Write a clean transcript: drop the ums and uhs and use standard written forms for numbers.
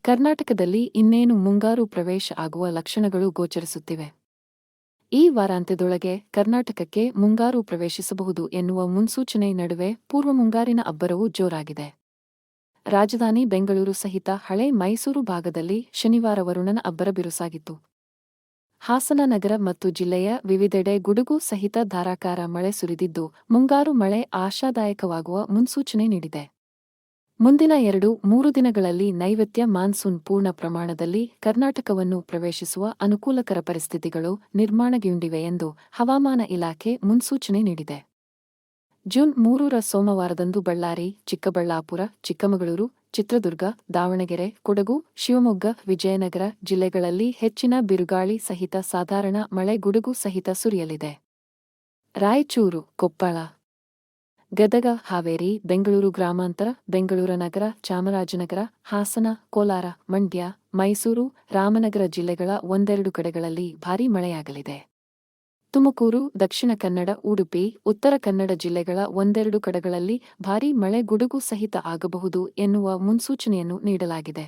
ಕರ್ನಾಟಕದಲ್ಲಿ ಇನ್ನೇನು ಮುಂಗಾರು ಪ್ರವೇಶ ಆಗುವ ಲಕ್ಷಣಗಳು ಗೋಚರಿಸುತ್ತಿವೆ. ಈ ವಾರಾಂತ್ಯದೊಳಗೆ ಕರ್ನಾಟಕಕ್ಕೆ ಮುಂಗಾರು ಪ್ರವೇಶಿಸಬಹುದು ಎನ್ನುವ ಮುನ್ಸೂಚನೆ ನಡುವೆ ಪೂರ್ವ ಮುಂಗಾರಿನ ಅಬ್ಬರವು ಜೋರಾಗಿದೆ. ರಾಜಧಾನಿ ಬೆಂಗಳೂರು ಸಹಿತ ಹಳೆ ಮೈಸೂರು ಭಾಗದಲ್ಲಿ ಶನಿವಾರ ವರುಣನ ಅಬ್ಬರ ಬಿರುಸಾಗಿತ್ತು. ಹಾಸನ ನಗರ ಮತ್ತು ಜಿಲ್ಲೆಯ ವಿವಿಧೆಡೆ ಗುಡುಗು ಸಹಿತ ಧಾರಾಕಾರ ಮಳೆ ಸುರಿದಿದ್ದು, ಮುಂಗಾರು ಮಳೆ ಆಶಾದಾಯಕವಾಗುವ ಮುನ್ಸೂಚನೆ ನೀಡಿದೆ. ಮುಂದಿನ 2-3 ದಿನಗಳಲ್ಲಿ ನೈಋತ್ಯ ಮಾನ್ಸೂನ್ ಪೂರ್ಣ ಪ್ರಮಾಣದಲ್ಲಿ ಕರ್ನಾಟಕವನ್ನು ಪ್ರವೇಶಿಸುವ ಅನುಕೂಲಕರ ಪರಿಸ್ಥಿತಿಗಳು ನಿರ್ಮಾಣಗೊಂಡಿವೆ ಎಂದು ಹವಾಮಾನ ಇಲಾಖೆ ಮುನ್ಸೂಚನೆ ನೀಡಿದೆ. ಜೂನ್ 3ರ ಸೋಮವಾರದಂದು ಬಳ್ಳಾರಿ, ಚಿಕ್ಕಬಳ್ಳಾಪುರ, ಚಿಕ್ಕಮಗಳೂರು, ಚಿತ್ರದುರ್ಗ, ದಾವಣಗೆರೆ, ಕೊಡಗು, ಶಿವಮೊಗ್ಗ, ವಿಜಯನಗರ ಜಿಲ್ಲೆಗಳಲ್ಲಿ ಹೆಚ್ಚಿನ ಬಿರುಗಾಳಿ ಸಹಿತ ಸಾಧಾರಣ ಮಳೆ ಗುಡುಗು ಸಹಿತ ಸುರಿಯಲಿದೆ. ರಾಯಚೂರು, ಕೊಪ್ಪಳ, ಗದಗ, ಹಾವೇರಿ, ಬೆಂಗಳೂರು ಗ್ರಾಮಾಂತರ, ಬೆಂಗಳೂರು ನಗರ, ಚಾಮರಾಜನಗರ, ಹಾಸನ, ಕೋಲಾರ, ಮಂಡ್ಯ, ಮೈಸೂರು, ರಾಮನಗರ ಜಿಲ್ಲೆಗಳ ಒಂದೆರಡು ಕಡೆಗಳಲ್ಲಿ ಭಾರೀ ಮಳೆಯಾಗಲಿದೆ. ತುಮಕೂರು, ದಕ್ಷಿಣ ಕನ್ನಡ, ಉಡುಪಿ, ಉತ್ತರ ಕನ್ನಡ ಜಿಲ್ಲೆಗಳ ಒಂದೆರಡು ಕಡೆಗಳಲ್ಲಿ ಭಾರೀ ಮಳೆ ಗುಡುಗು ಸಹಿತ ಆಗಬಹುದು ಎನ್ನುವ ಮುನ್ಸೂಚನೆಯನ್ನು ನೀಡಲಾಗಿದೆ.